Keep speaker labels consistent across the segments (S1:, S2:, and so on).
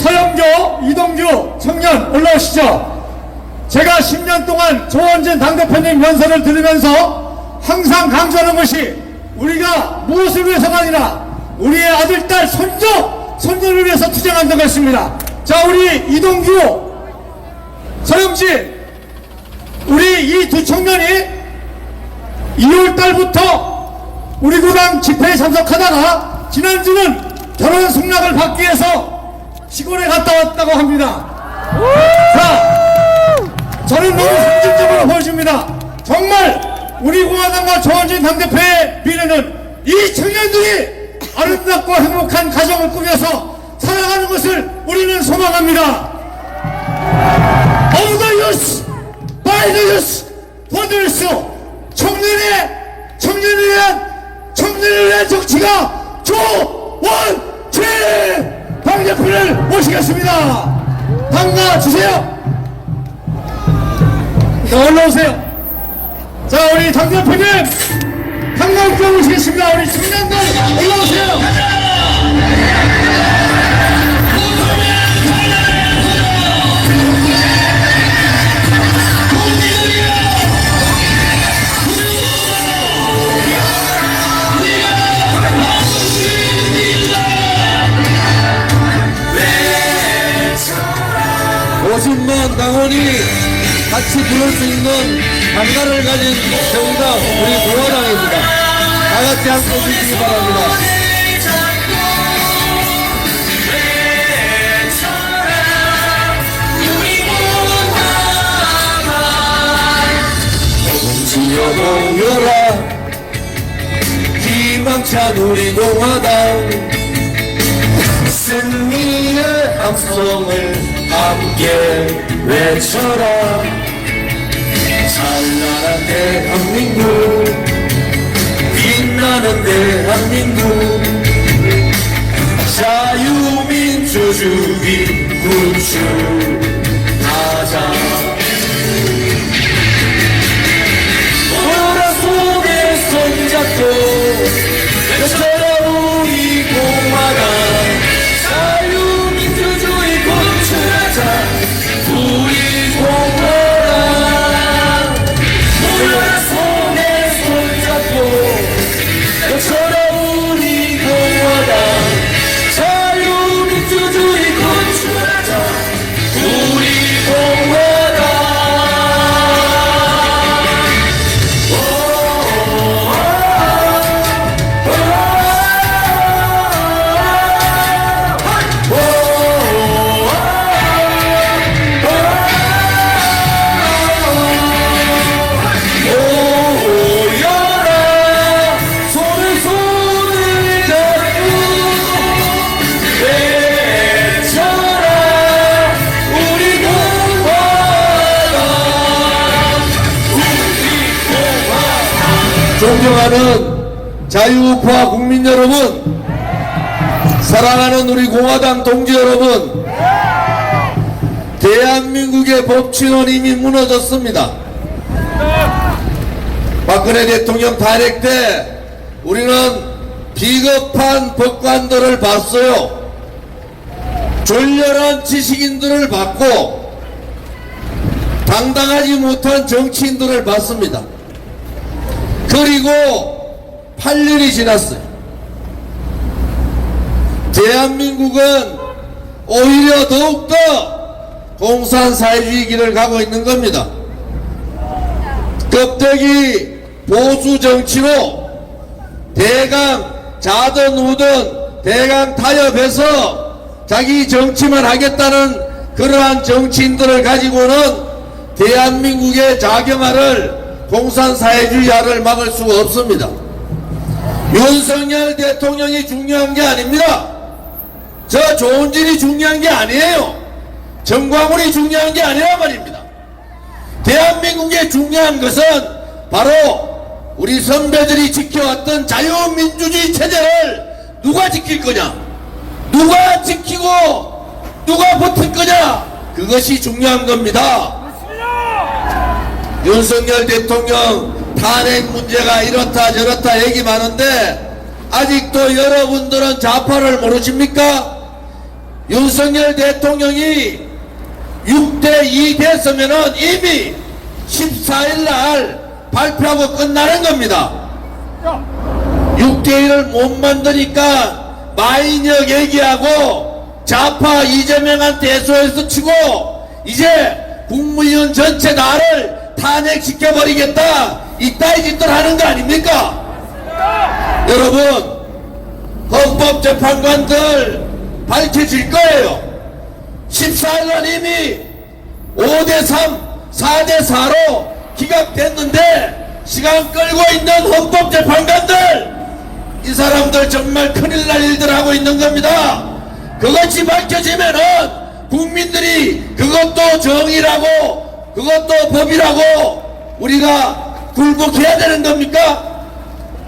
S1: 서영교, 이동규 청년 올라오시죠. 제가 10년 동안 조원진 당대표님 연설을 들으면서 항상 강조하는 것이 우리가 무엇을 위해서가 아니라 우리의 아들, 딸, 손녀를 위해서 투쟁한다는 것입니다. 자, 우리 이동규, 서영진, 우리 이 두 청년이 2월달부터 우리 구당 집회에 참석하다가 지난주는 결혼 승낙을 받기 위해서 시골에 갔다 왔다고 합니다. 자, 저는 너무 상징적으로 보여줍니다. 정말 우리 공화당과 조원진 당대표의 미래는 이 청년들이 아름답고 행복한 가정을 꾸며서 살아가는 것을 우리는 소망합니다. Of the youth, by the youth, for the youth. 청년을 위한 정치가 조원진 당대표를 모시겠습니다. 반가주세요. 자, 올라오세요. 자, 우리 당대표님 한강표 모시겠습니다. 우리 청년들 올라오세요.
S2: 당원이 같이 부를 수 있는 감가를 가진 정당 우리 공화당입니다. 다 같이 함께 해주시기 바랍니다. 동지여 모여라 희망찬 우리 공화당 승리의 함성을 함께 외쳐라. 찬란한 대한민국 빛나는 대한민국 자유민주주의 구축하자. 보라 속에 손잡고 외쳐라 우리 공화당 자유민주주의 구축하자. 우리 공화당 보라 손에 손잡고 외쳐라 우리 공화당 자유민주주의 구축하자. 우리 공화당 존경하는 자유우파 국민 여러분, 사랑하는 우리 공화당 동지 여러분, 대한민국의 법치는 이미 무너졌습니다. 박근혜 대통령 탄핵 때 우리는 비겁한 법관들을 봤어요. 졸렬한 지식인들을 봤고 당당하지 못한 정치인들을 봤습니다. 그리고 8년이 지났어요. 대한민국은 오히려 더욱더 공산사회주의 길을 가고 있는 겁니다. 껍데기 보수 정치로 대강 자든 우든 대강 타협해서 자기 정치만 하겠다는 그러한 정치인들을 가지고는 대한민국의 자경화를 공산사회주의화를 막을 수가 없습니다. 윤석열 대통령이 중요한 게 아닙니다. 저 조원진이 중요한 게 아니에요. 정광훈이 중요한 게 아니란 말입니다. 대한민국의 중요한 것은 바로 우리 선배들이 지켜왔던 자유민주주의 체제를 누가 지킬 거냐, 누가 지키고 누가 버틸 거냐, 그것이 중요한 겁니다. 윤석열 대통령 탄핵 문제가 이렇다 저렇다 얘기 많은데 아직도 여러분들은 좌파를 모르십니까? 윤석열 대통령이 6대2 됐으면은 이미 14일날 발표하고 끝나는 겁니다. 6대1을 못 만드니까 마인역 얘기하고 좌파 이재명한테 SOS 치고 이제 국무위원 전체 나를 탄핵시켜버리겠다 이따위 짓들 하는 거 아닙니까? 여러분, 헌법재판관들 밝혀질 거예요. 14일날 이미 5대3, 4대4로 기각됐는데 시간 끌고 있는 헌법재판관들, 이 사람들 정말 큰일 날 일들 하고 있는 겁니다. 그것이 밝혀지면은 국민들이 그것도 정의라고 그것도 법이라고 우리가 굴복해야 되는 겁니까?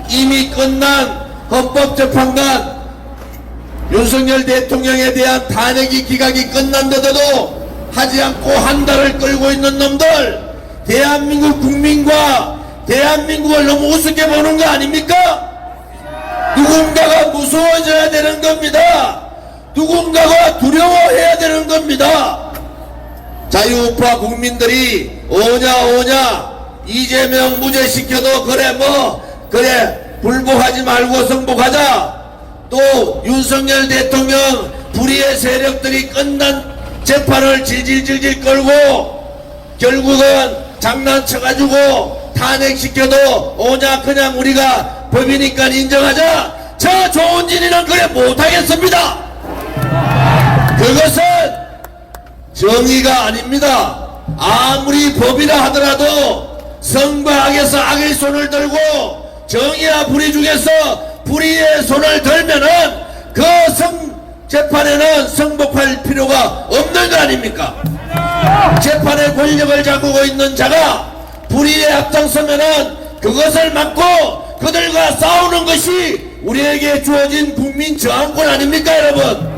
S2: 이미 끝난 헌법재판관 윤석열 대통령에 대한 탄핵이 기각이 끝난데도 하지 않고 한 달을 끌고 있는 놈들, 대한민국 국민과 대한민국을 너무 우습게 보는 거 아닙니까? 누군가가 무서워져야 되는 겁니다. 누군가가 두려워해야 되는 겁니다. 자유우파 국민들이 오냐 이재명 무죄시켜도 그래 불복하지 말고 승복하자. 또 윤석열 대통령 불의의 세력들이 끝난 재판을 질질질질 끌고 결국은 장난쳐가지고 탄핵시켜도 오냐 그냥 우리가 법이니까 인정하자. 저 조은진이는 그래 못하겠습니다. 그것은 정의가 아닙니다. 아무리 법이라 하더라도 성과 악에서 악의 손을 들고 정의와 불의 중에서 불의의 손을 들면은 그 재판에는 승복할 필요가 없는 거 아닙니까? 재판의 권력을 잡고 있는 자가 불의에 앞장서면은 그것을 막고 그들과 싸우는 것이 우리에게 주어진 국민 저항권 아닙니까, 여러분?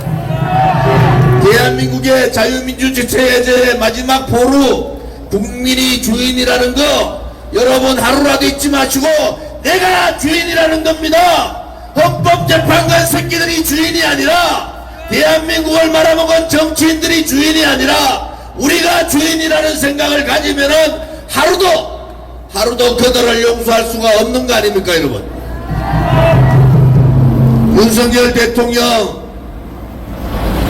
S2: 대한민국의 자유민주주의체제의 마지막 보루, 국민이 주인이라는 거 여러분 하루라도 잊지 마시고 내가 주인이라는 겁니다. 헌법재판관 새끼들이 주인이 아니라 대한민국을 말아먹은 정치인들이 주인이 아니라 우리가 주인이라는 생각을 가지면은 하루도 그들을 용서할 수가 없는 거 아닙니까, 여러분? 윤석열 대통령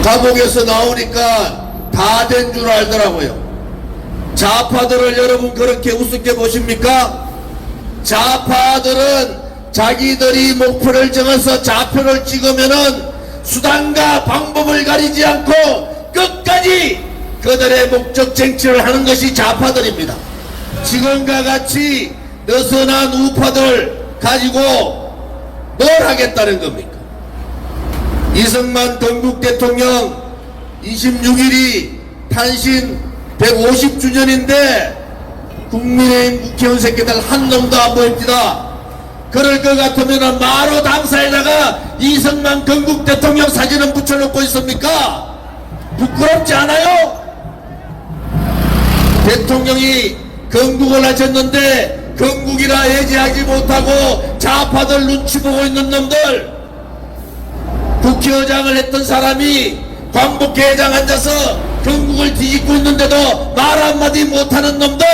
S2: 감옥에서 나오니까 다 된 줄 알더라고요. 좌파들을 여러분 그렇게 우습게 보십니까? 좌파들은 자기들이 목표를 정해서 좌표를 찍으면은 수단과 방법을 가리지 않고 끝까지 그들의 목적 쟁취를 하는 것이 좌파들입니다. 지금과 같이 느슨한 우파들 가지고 뭘 하겠다는 겁니까? 이승만 건국 대통령 26일이 탄신 150주년인데 국민의힘 국회의원 새끼들 한 놈도 안 보입니다. 그럴 것 같으면 마로 당사에다가 이승만 건국 대통령 사진은 붙여놓고 있습니까? 부끄럽지 않아요? 대통령이 건국을 하셨는데 건국이라 예지하지 못하고 좌파들 눈치 보고 있는 놈들, 국회의장을 했던 사람이 광복회의장 앉아서 건국을 뒤집고 있는데도 말 한마디 못하는 놈들,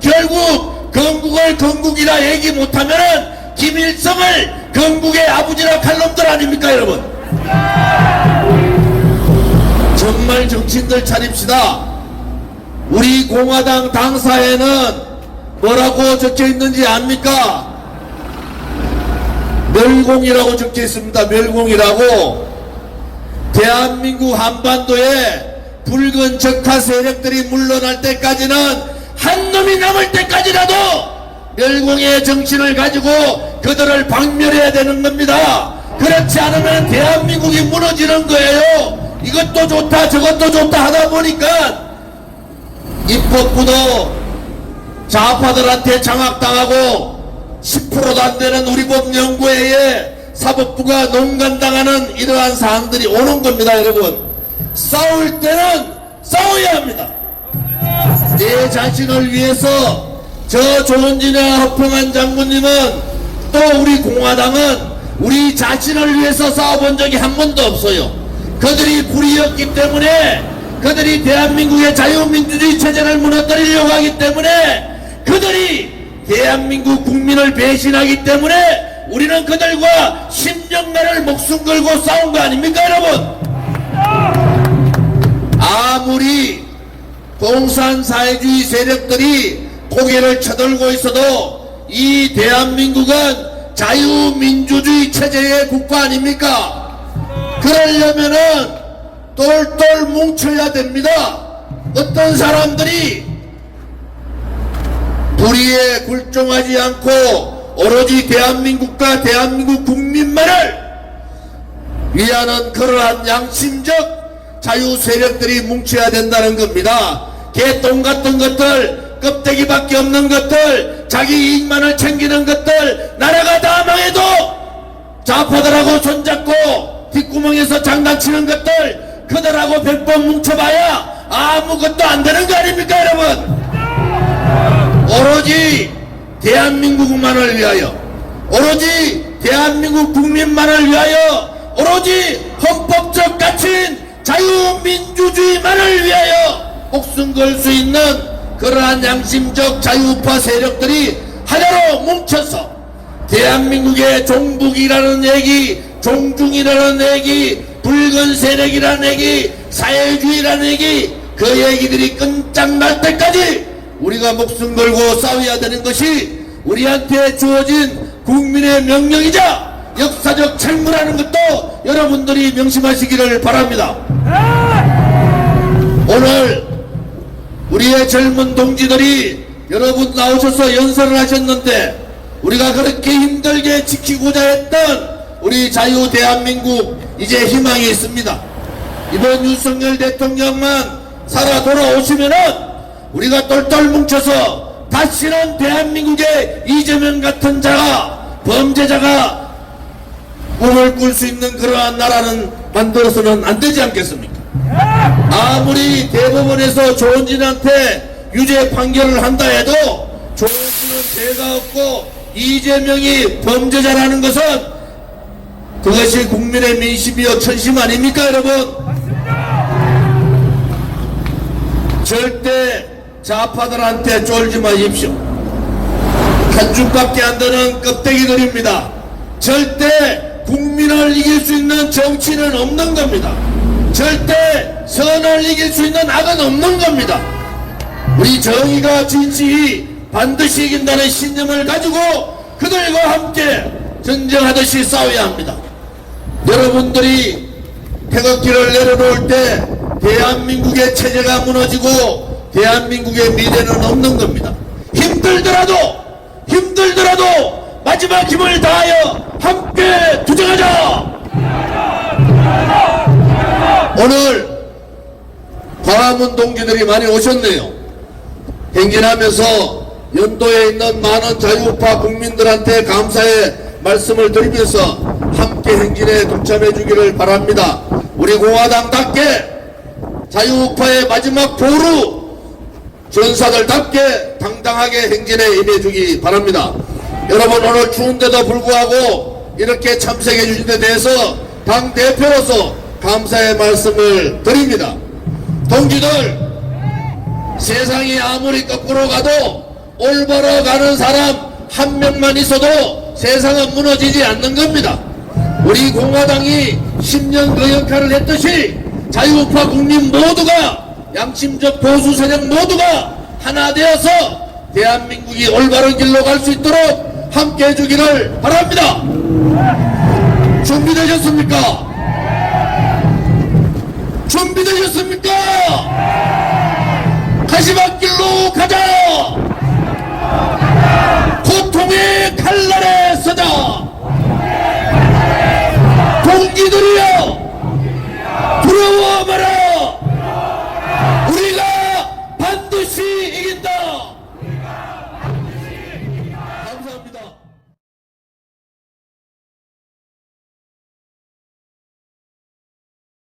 S2: 결국 건국을 건국이라 얘기 못하면은 김일성을 건국의 아버지라 할 놈들 아닙니까, 여러분? 정말 정치인들 차립시다. 우리 공화당 당사에는 뭐라고 적혀 있는지 압니까? 멸공이라고 적혀 있습니다. 멸공이라고. 대한민국 한반도에 붉은 적화 세력들이 물러날 때까지는 한 놈이 남을 때까지라도 멸공의 정신을 가지고 그들을 박멸해야 되는 겁니다. 그렇지 않으면 대한민국이 무너지는 거예요. 이것도 좋다 저것도 좋다 하다 보니까 입법부도 좌파들한테 장악당하고 10%도 안 되는 우리 법연구회에 사법부가 농간당하는 이러한 사항들이 오는 겁니다, 여러분. 싸울 때는 싸워야 합니다. 내 자신을 위해서 저 조은진이나 허평한 장군님은 또 우리 공화당은 우리 자신을 위해서 싸워본 적이 한 번도 없어요. 그들이 불의였기 때문에, 그들이 대한민국의 자유민주주의 체제를 무너뜨리려고 하기 때문에, 그들이 대한민국 국민을 배신하기 때문에 우리는 그들과 10년간을 목숨 걸고 싸운 거 아닙니까, 여러분? 아무리 공산사회주의 세력들이 고개를 쳐들고 있어도 이 대한민국은 자유민주주의 체제의 국가 아닙니까? 그러려면은 똘똘 뭉쳐야 됩니다. 어떤 사람들이 불의에 굴종하지 않고 오로지 대한민국과 대한민국 국민만을 위하는 그러한 양심적 자유 세력들이 뭉쳐야 된다는 겁니다. 개똥 같은 것들, 껍데기밖에 없는 것들, 자기 이익만을 챙기는 것들, 나라가 다 망해도 좌파들하고 손잡고 뒷구멍에서 장난치는 것들, 그들하고 100번 뭉쳐봐야 아무것도 안 되는 거 아닙니까, 여러분? 오로지 대한민국만을 위하여, 오로지 대한민국 국민만을 위하여, 오로지 헌법적 가치인 자유민주주의만을 위하여 목숨 걸 수 있는 그러한 양심적 자유파 세력들이 하나로 뭉쳐서 대한민국의 종북이라는 얘기, 종중이라는 얘기, 붉은 세력이라는 얘기, 사회주의라는 얘기, 그 얘기들이 끈짝날 때까지 우리가 목숨 걸고 싸워야 되는 것이 우리한테 주어진 국민의 명령이자 역사적 책무라는 것도 여러분들이 명심하시기를 바랍니다. 오늘 우리의 젊은 동지들이 여러분 나오셔서 연설을 하셨는데, 우리가 그렇게 힘들게 지키고자 했던 우리 자유 대한민국, 이제 희망이 있습니다. 이번 윤석열 대통령만 살아 돌아오시면은 우리가 똘똘 뭉쳐서 다시는 대한민국의 이재명 같은 자가, 범죄자가 꿈을 꿀 수 있는 그러한 나라는 만들어서는 안 되지 않겠습니까? 아무리 대법원에서 조원진한테 유죄 판결을 한다 해도 조원진은 죄가 없고 이재명이 범죄자라는 것은 그것이 국민의 민심이요 천심 아닙니까, 여러분? 절대 좌파들한테 쫄지 마십시오. 한 줌밖에 안 되는 껍데기들입니다. 절대 국민을 이길 수 있는 정치는 없는 겁니다. 절대 선을 이길 수 있는 악은 없는 겁니다. 우리 정의가 진실이 반드시 이긴다는 신념을 가지고 그들과 함께 전쟁하듯이 싸워야 합니다. 여러분들이 태극기를 내려놓을 때 대한민국의 체제가 무너지고 대한민국의 미래는 없는 겁니다. 힘들더라도 마지막 힘을 다하여 함께 투쟁하자! 오늘 광화문 동지들이 많이 오셨네요. 행진하면서 연도에 있는 많은 자유우파 국민들한테 감사의 말씀을 드리면서 함께 행진에 동참해 주기를 바랍니다. 우리 공화당답게 자유우파의 마지막 보루 전사들답게 당당하게 행진에 임해 주기 바랍니다. 여러분, 오늘 추운데도 불구하고 이렇게 참석해 주신 데 대해서 당대표로서 감사의 말씀을 드립니다. 동지들, 세상이 아무리 거꾸로 가도 올바로 가는 사람 한 명만 있어도 세상은 무너지지 않는 겁니다. 우리 공화당이 10년 그 역할을 했듯이 자유우파 국민 모두가, 양심적 보수 세력 모두가 하나 되어서 대한민국이 올바른 길로 갈 수 있도록 함께 해주기를 바랍니다. 준비되셨습니까? 준비되셨습니까? 가시밭길로 가자!